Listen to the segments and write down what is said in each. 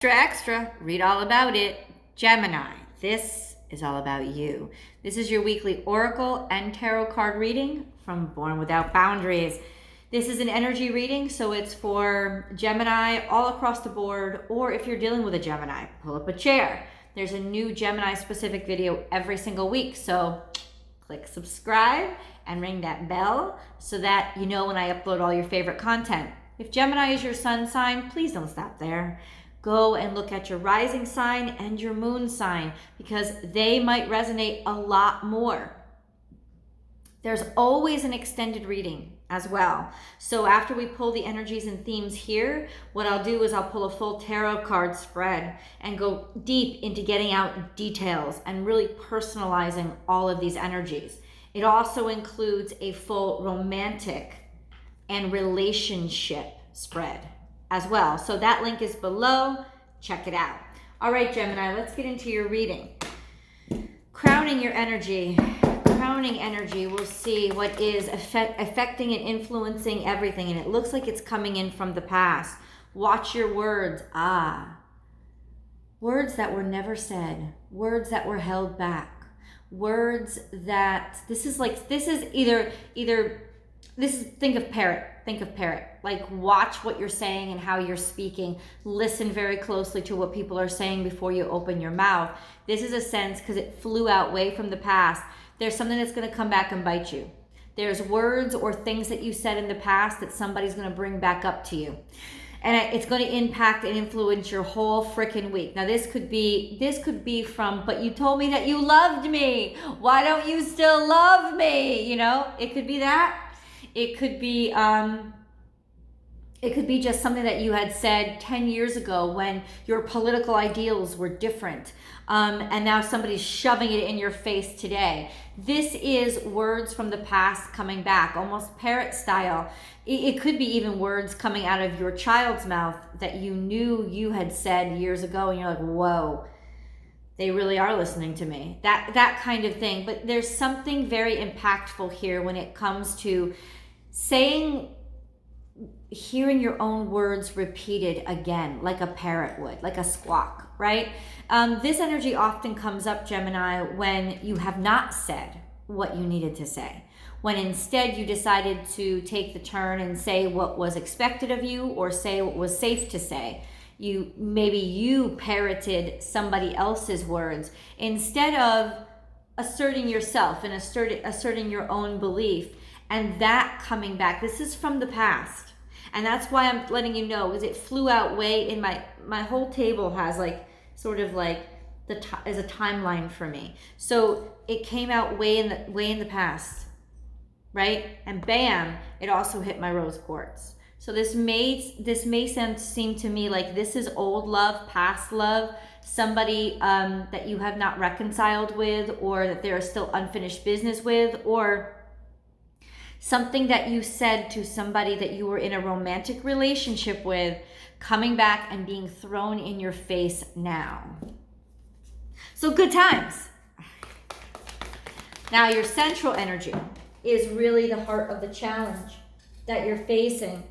Extra, read all about it. Gemini, this is all about you. This is your weekly oracle and tarot card reading from Born Without Boundaries. This is an energy reading, so it's for Gemini all across the board, or if you're dealing with a Gemini, pull up a chair. There's a new Gemini specific video every single week, so click subscribe and ring that bell so that you know when I upload all your favorite content. If Gemini is your sun sign, please don't stop there. Go and look at your rising sign and your moon sign because they might resonate a lot more. There's always an extended reading as well. So after we pull the energies and themes here, what I'll do is I'll pull a full tarot card spread and go deep into getting out details and really personalizing all of these energies. It also includes a full romantic and relationship spread as well. So that link is below. Check it out. All right, Gemini, let's get into your reading. Crowning your energy. Crowning energy, we'll see what is affecting and influencing everything. And it looks like it's coming in from the past. Watch your words. Words that were never said. Words that were held back. Words that, think of parrot. Think of parrot. Like, watch what you're saying and how you're speaking. Listen very closely to what people are saying before you open your mouth. This is a sense, because it flew out way from the past, there's something that's going to come back and bite you. There's words or things that you said in the past that somebody's going to bring back up to you. And it's going to impact and influence your whole freaking week. Now, this could be from, but you told me that you loved me. Why don't you still love me? You know, it could be that. It could be just something that you had said 10 years ago when your political ideals were different. And now somebody's shoving it in your face today. This is words from the past coming back, almost parrot style. It could be even words coming out of your child's mouth that you knew you had said years ago, and you're like, whoa, they really are listening to me. That kind of thing. But there's something very impactful here when it comes to hearing your own words repeated again, like a parrot would, like a squawk, right? This energy often comes up, Gemini, when you have not said what you needed to say. When instead you decided to take the turn and say what was expected of you or say what was safe to say. Maybe you parroted somebody else's words instead of asserting yourself and asserting your own belief, and that coming back. This is from the past. And that's why I'm letting you know, is it flew out way in my whole table has is a timeline for me. So it came out way in the past, right? And bam, it also hit my rose quartz. So this may seem to me like this is old love, past love, somebody that you have not reconciled with, or that there is still unfinished business with, or something that you said to somebody that you were in a romantic relationship with, coming back and being thrown in your face now. So good times. Now your central energy is really the heart of the challenge that you're facing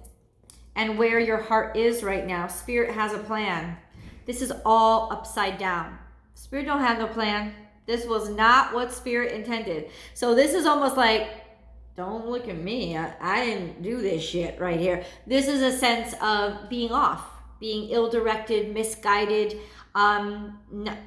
and where your heart is right now. Spirit has a plan. This is all upside down. Spirit don't have no plan. This was not what Spirit intended. So this is almost like, don't look at me. I didn't do this shit right here. This is a sense of being off, being ill-directed, misguided,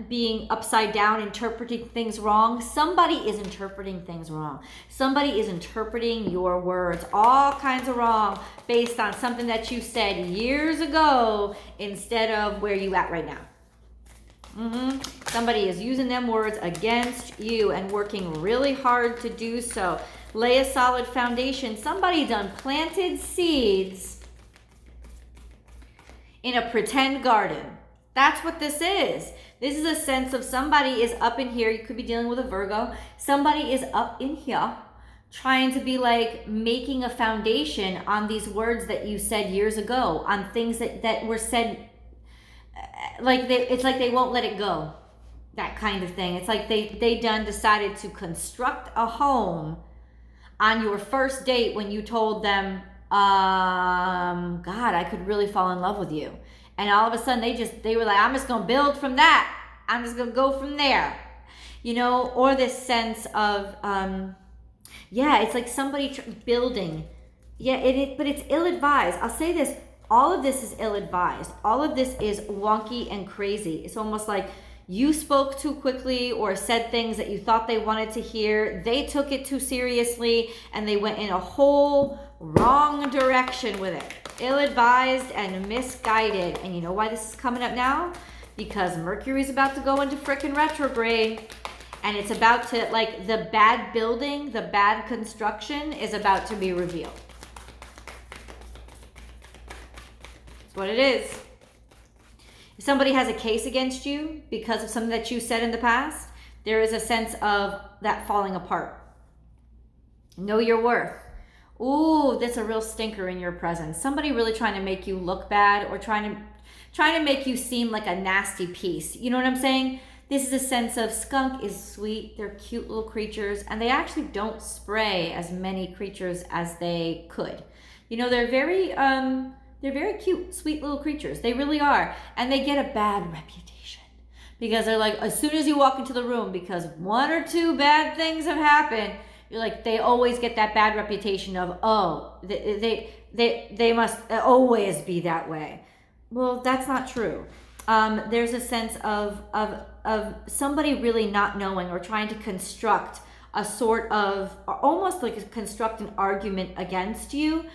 being upside down, interpreting things wrong. Somebody is interpreting things wrong. Somebody is interpreting your words, all kinds of wrong, based on something that you said years ago instead of where you at right now. Somebody is using them words against you and working really hard to do so. Lay a solid foundation. Somebody done planted seeds in a pretend garden. That's what this is. This is a sense of somebody is up in here. You could be dealing with a Virgo. Somebody is up in here trying to be like making a foundation on these words that you said years ago, on things that were said, it's like they won't let it go. That kind of thing. It's like they done decided to construct a home on your first date when you told them, God, I could really fall in love with you. And all of a sudden they were like, I'm just going to build from that. I'm just going to go from there. You know, or this sense of, it's like somebody building. Yeah, but it's ill-advised. I'll say this, all of this is ill-advised. All of this is wonky and crazy. It's almost like you spoke too quickly or said things that you thought they wanted to hear. They took it too seriously and they went in a whole wrong direction with it. Ill-advised and misguided. And you know why this is coming up now? Because Mercury's about to go into frickin' retrograde. And it's about to, like, the bad building, the bad construction is about to be revealed. That's what it is. If somebody has a case against you because of something that you said in the past, there is a sense of that falling apart. Know your worth. Ooh, that's a real stinker in your presence. Somebody really trying to make you look bad or trying to make you seem like a nasty piece. You know what I'm saying? This is a sense of skunk is sweet. They're cute little creatures, and they actually don't spray as many creatures as they could. You know, they're very cute, sweet little creatures. They really are. And they get a bad reputation because they're like, as soon as you walk into the room, because one or two bad things have happened, you're like, they always get that bad reputation of, oh, they must always be that way. Well, that's not true. There's a sense of somebody really not knowing or trying to construct a sort of, almost like construct an argument against you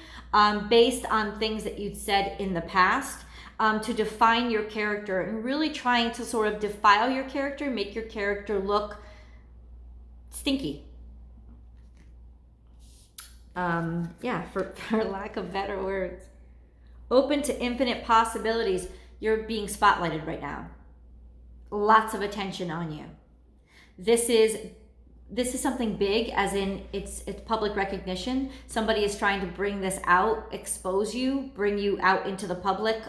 based on things that you'd said in the past to define your character, and really trying to sort of defile your character, make your character look stinky. For lack of better words. Open to infinite possibilities. You're being spotlighted right now. Lots of attention on you. This is something big, as in it's public recognition. Somebody is trying to bring this out, expose you, bring you out into the public,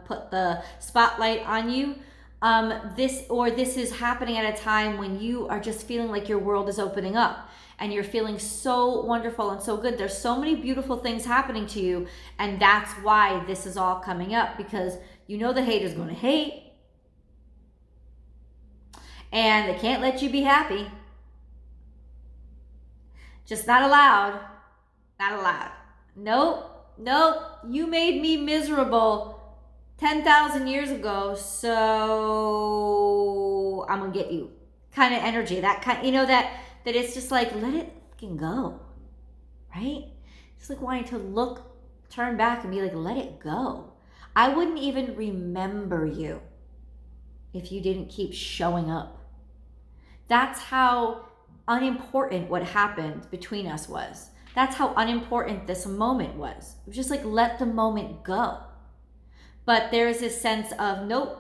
put the spotlight on you. This is happening at a time when you are just feeling like your world is opening up. And you're feeling so wonderful and so good. There's so many beautiful things happening to you. And that's why this is all coming up, because you know the hate is going to hate. And they can't let you be happy. Just not allowed. Not allowed. Nope. You made me miserable 10,000 years ago, so I'm going to get you. Kind of energy. That kind, you know, that it's just like, let it fucking go, right? It's like wanting to turn back and be like, let it go. I wouldn't even remember you if you didn't keep showing up. That's how unimportant what happened between us was. That's how unimportant this moment was. It was just like, let the moment go. But there's this sense of, nope,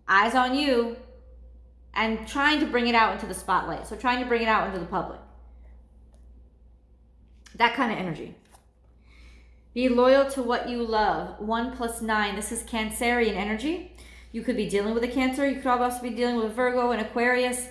eyes on you. And trying to bring it out into the spotlight. So trying to bring it out into the public. That kind of energy. Be loyal to what you love. 1 + 9. This is Cancerian energy. You could be dealing with a Cancer. You could also be dealing with Virgo and Aquarius.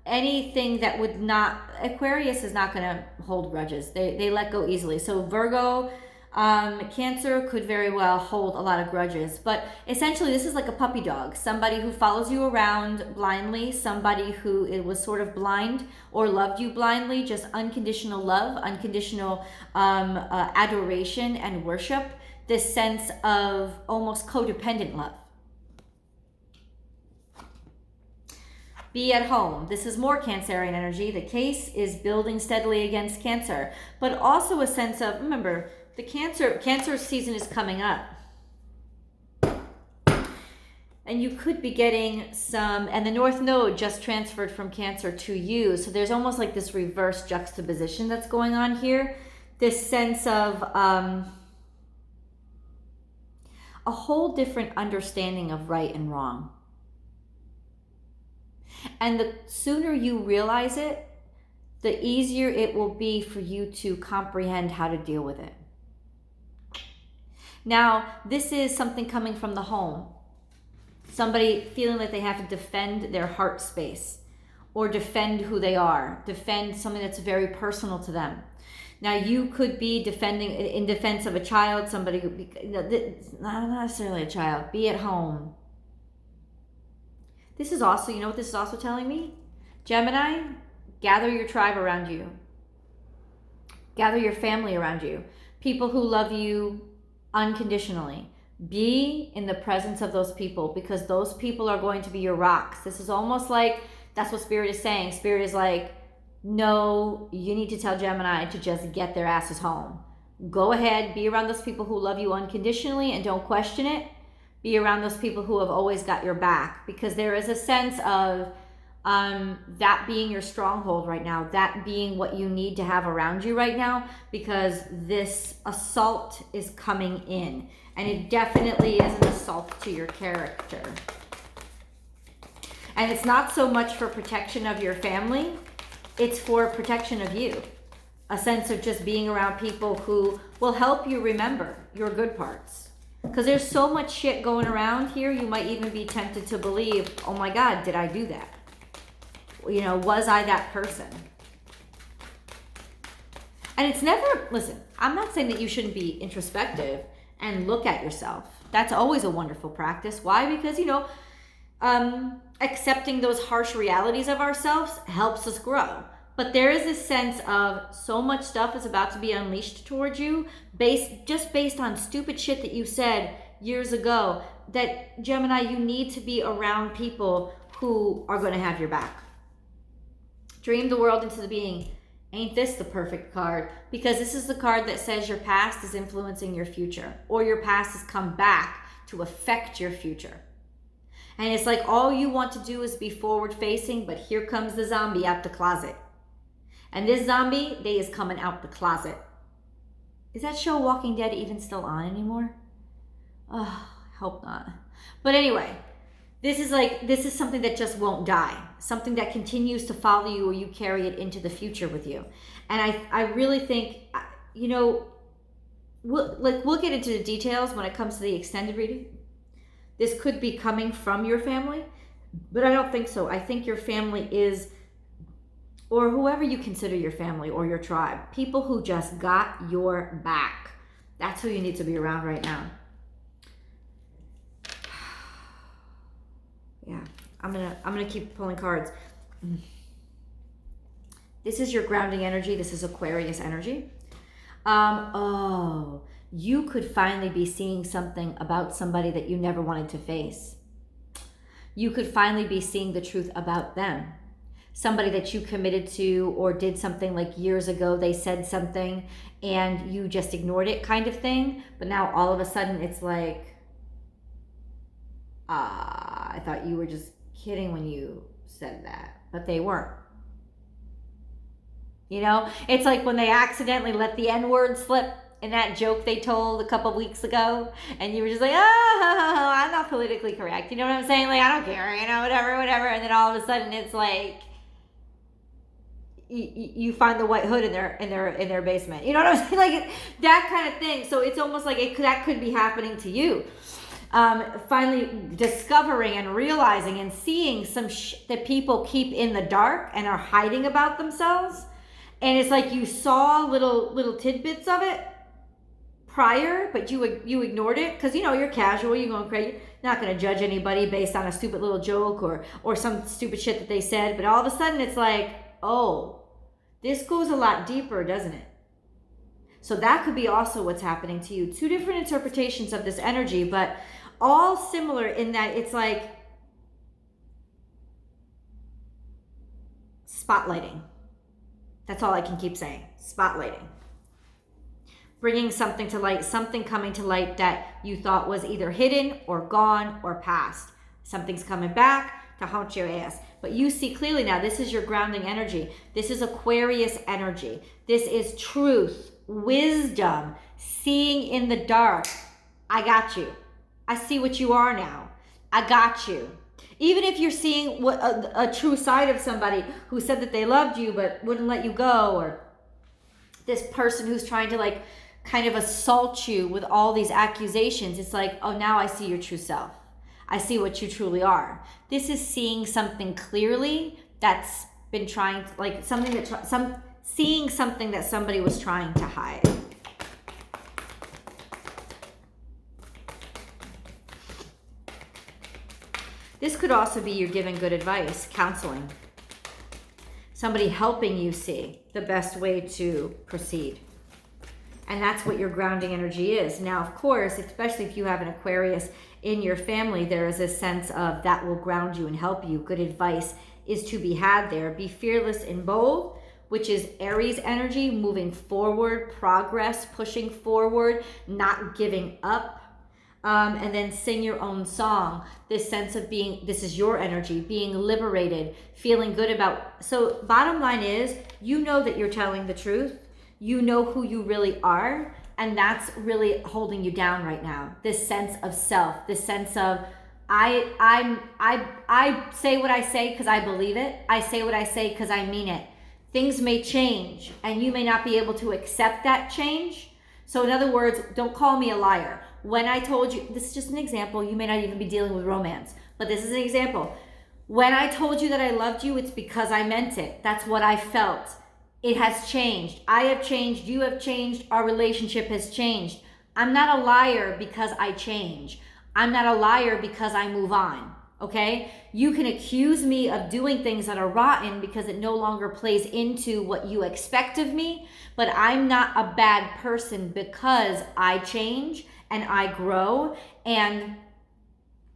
Anything that would not... Aquarius is not going to hold grudges. They let go easily. So Virgo... Cancer could very well hold a lot of grudges, but essentially this is like a puppy dog, somebody who follows you around blindly, somebody who was sort of blind or loved you blindly, just unconditional love, unconditional adoration and worship, this sense of almost codependent love. Be at home. This is more Cancerian energy. The case is building steadily against Cancer, but also a sense of, remember, the Cancer season is coming up. And you could be getting and the North Node just transferred from Cancer to you. So there's almost like this reverse juxtaposition that's going on here. This sense of a whole different understanding of right and wrong. And the sooner you realize it, the easier it will be for you to comprehend how to deal with it. Now, this is something coming from the home. Somebody feeling like they have to defend their heart space or defend who they are, defend something that's very personal to them. Now, you could be defending in defense of a child, somebody who, not necessarily a child, be at home. This is also, you know what this is also telling me? Gemini, gather your tribe around you. Gather your family around you. People who love you unconditionally. Be in the presence of those people, because those people are going to be your rocks. This is almost like, that's what Spirit is saying. Spirit is like, no, you need to tell Gemini to just get their asses home. Go ahead, be around those people who love you unconditionally and don't question it. Be around those people who have always got your back, because there is a sense of that being your stronghold right now, that being what you need to have around you right now, because this assault is coming in, and it definitely is an assault to your character. And it's not so much for protection of your family, it's for protection of you. A sense of just being around people who will help you remember your good parts. Because there's so much shit going around here, you might even be tempted to believe, oh my God, did I do that? You know, was I that person? And it's never, listen, I'm not saying that you shouldn't be introspective and look at yourself. That's always a wonderful practice. Why? Because, you know, accepting those harsh realities of ourselves helps us grow. But there is this sense of so much stuff is about to be unleashed towards you based on stupid shit that you said years ago, that Gemini, you need to be around people who are going to have your back. Dream the world into the being. Ain't this the perfect card? Because this is the card that says your past is influencing your future, or your past has come back to affect your future. And it's like all you want to do is be forward facing, but here comes the zombie out the closet. And this zombie, they is coming out the closet. Is that show Walking Dead even still on anymore? Oh, I hope not. But anyway, this is something that just won't die. Something that continues to follow you, or you carry it into the future with you. And I really think, you know, we'll get into the details when it comes to the extended reading. This could be coming from your family, but I don't think so. I think your family is, or whoever you consider your family or your tribe, people who just got your back. That's who you need to be around right now. Yeah, I'm gonna keep pulling cards. This is your grounding energy. This is Aquarius energy. You could finally be seeing something about somebody that you never wanted to face. You could finally be seeing the truth about them. Somebody that you committed to or did something like years ago, they said something and you just ignored it, kind of thing. But now all of a sudden it's like, I thought you were just kidding when you said that, but they weren't. You know, it's like when they accidentally let the N-word slip in that joke they told a couple weeks ago, and you were just like, oh, I'm not politically correct. You know what I'm saying? Like, I don't care, you know, whatever. And then all of a sudden it's like, you find the white hood in their basement. You know what I'm saying? Like that kind of thing. So it's almost like that could be happening to you. Finally discovering and realizing and seeing some that people keep in the dark and are hiding about themselves. And it's like you saw little tidbits of it prior, but you ignored it because, you know, you're casual, you're going crazy. You're not going to judge anybody based on a stupid little joke or some stupid shit that they said. But all of a sudden it's like, oh, this goes a lot deeper, doesn't it? So that could be also what's happening to you. Two different interpretations of this energy, but all similar in that it's like spotlighting. That's all I can keep saying. Spotlighting. Bringing something to light, something coming to light that you thought was either hidden or gone or past. Something's coming back to haunt your ass. But you see clearly now, this is your grounding energy. This is Aquarius energy. This is truth, wisdom, seeing in the dark. I got you. I see what you are now. I got you. Even if you're seeing what a true side of somebody who said that they loved you but wouldn't let you go, or this person who's trying to like kind of assault you with all these accusations, it's like, oh, now I see your true self. I see what you truly are. This is seeing something clearly that's been trying to, like something that seeing something that somebody was trying to hide. This could also be you're giving good advice, counseling. Somebody helping you see the best way to proceed. And that's what your grounding energy is. Now, of course, especially if you have an Aquarius in your family, there is a sense of that will ground you and help you. Good advice is to be had there. Be fearless and bold, which is Aries energy, moving forward, progress, pushing forward, not giving up. And then sing your own song. This sense of being, this is your energy, being liberated, feeling good about. So bottom line is, you know that you're telling the truth. You know who you really are. And that's really holding you down right now. This sense of self, this sense of, I say what I say because I believe it. I say what I say because I mean it. Things may change and you may not be able to accept that change. So in other words, don't call me a liar. When I told you, this is just an example, you may not even be dealing with romance, but this is an example. When I told you that I loved you, it's because I meant it. That's what I felt. It has changed. I have changed. You have changed. Our relationship has changed. I'm not a liar because I change. I'm not a liar because I move on. Okay? You can accuse me of doing things that are rotten because it no longer plays into what you expect of me, but I'm not a bad person because I change and I grow and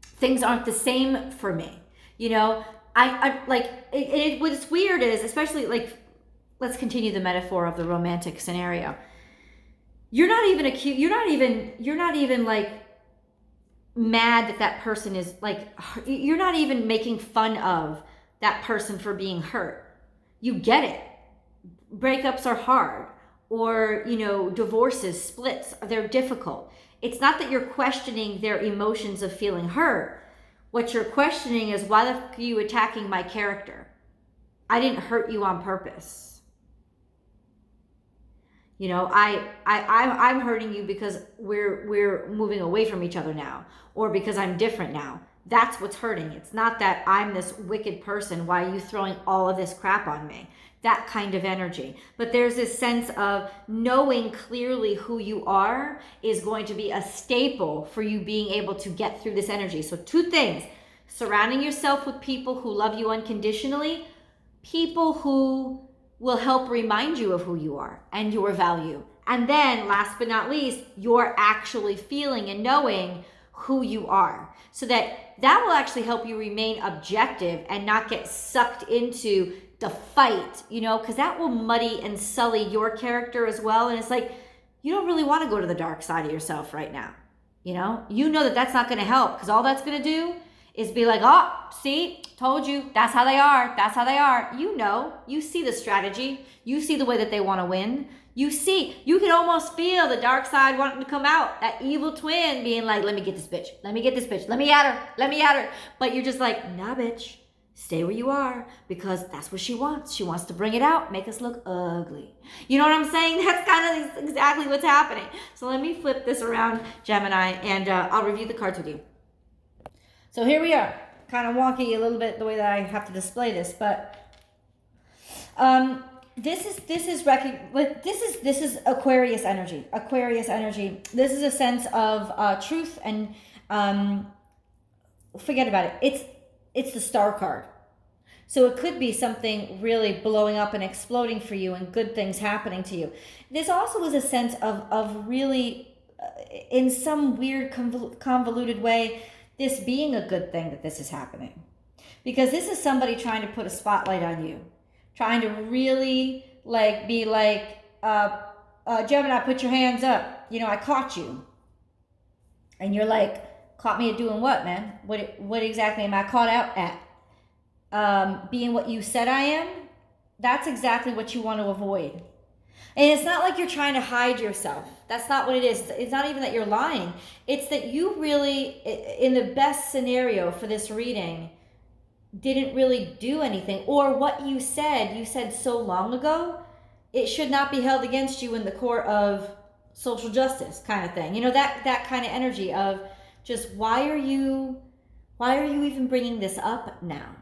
things aren't the same for me. You know, I like it. What's weird is, especially like, let's continue the metaphor of the romantic scenario. You're not even like mad that person is like, you're not even making fun of that person for being hurt. You get it. Breakups are hard, or, you know, divorces, splits, they're difficult. It's not that you're questioning their emotions of feeling hurt. What you're questioning is, why the fuck are you attacking my character? I didn't hurt you on purpose. You know, I'm hurting you because we're moving away from each other now, or because I'm different now. That's what's hurting. It's not that I'm this wicked person. Why are you throwing all of this crap on me? That kind of energy. But there's this sense of knowing clearly who you are is going to be a staple for you being able to get through this energy. So 2 things: surrounding yourself with people who love you unconditionally, people who will help remind you of who you are and your value. And then last but not least, you're actually feeling and knowing who you are, so that will actually help you remain objective and not get sucked into the fight, you know, because that will muddy and sully your character as well. And it's like, you don't really want to go to the dark side of yourself right now. You know that that's not going to help, because all that's going to do is be like, oh, see, told you, that's how they are. That's how they are. You know, you see the strategy. You see the way that they want to win. You can almost feel the dark side wanting to come out. That evil twin being like, let me get this bitch. Let me get this bitch. Let me at her. Let me at her. But you're just like, nah, bitch. Stay where you are, because that's what she wants. She wants to bring it out, make us look ugly. You know what I'm saying? That's kind of exactly what's happening. So let me flip this around, Gemini, and I'll review the cards with you. So here we are. Kind of wonky a little bit the way that I have to display this, but this is Aquarius energy. Aquarius energy. This is a sense of truth, and forget about it. It's the Star card. So it could be something really blowing up and exploding for you and good things happening to you. This also is a sense of really, in some weird convoluted way, this being a good thing that this is happening. Because this is somebody trying to put a spotlight on you. Trying to really be like, Gemini, put your hands up. You know, I caught you. And you're like, caught me at doing what, man? What exactly am I caught out at? Being what you said I am? That's exactly what you want to avoid. And it's not like you're trying to hide yourself. That's not what it is. It's not even that you're lying. It's that you really, in the best scenario for this reading, didn't really do anything. Or what you said so long ago, it should not be held against you in the court of social justice kind of thing. You know, that kind of energy of, just why are you even bringing this up now?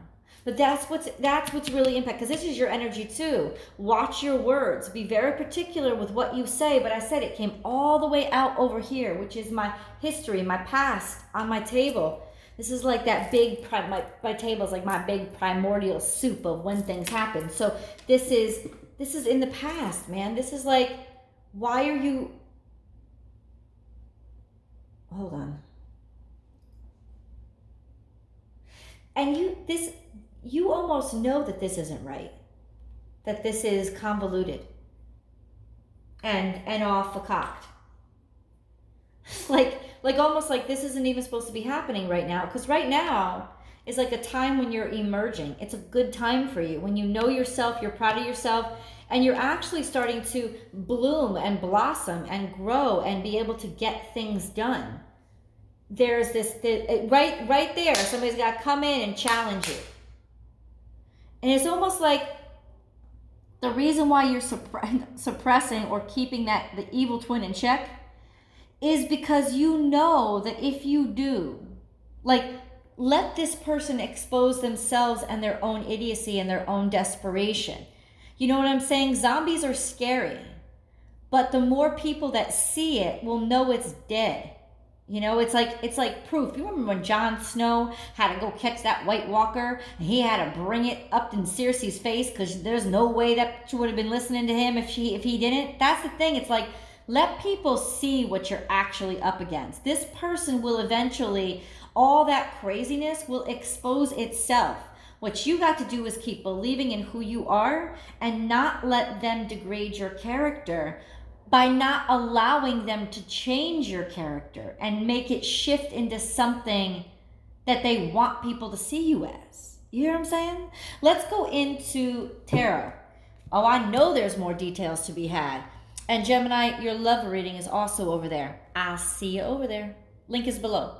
But that's what's really impact, because this is your energy too. Watch your words. Be very particular with what you say. But I said it came all the way out over here, which is my history, my past on my table. This is like that big, my table is like my big primordial soup of when things happen. So this is in the past, man. This is like, why are you, hold on. And you almost know that this isn't right, that this is convoluted and off the cocked. Like almost like this isn't even supposed to be happening right now, because right now is like a time when you're emerging. It's a good time for you when you know yourself, you're proud of yourself, and you're actually starting to bloom and blossom and grow and be able to get things done. There's right there, somebody's got to come in and challenge you. And it's almost like the reason why you're suppressing or keeping the evil twin in check is because you know that if you do, like, let this person expose themselves and their own idiocy and their own desperation. You know what I'm saying? Zombies are scary, but the more people that see it will know it's dead. You know, it's like proof. You remember when Jon Snow had to go catch that White Walker, and he had to bring it up in Cersei's face because there's no way that she would have been listening to him if he didn't. That's the thing. It's like, let people see what you're actually up against. This person will eventually, all that craziness will expose itself. What you got to do is keep believing in who you are and not let them degrade your character by not allowing them to change your character and make it shift into something that they want people to see you as. You hear what I'm saying? Let's go into tarot. Oh, I know there's more details to be had. And Gemini, your love reading is also over there. I'll see you over there. Link is below.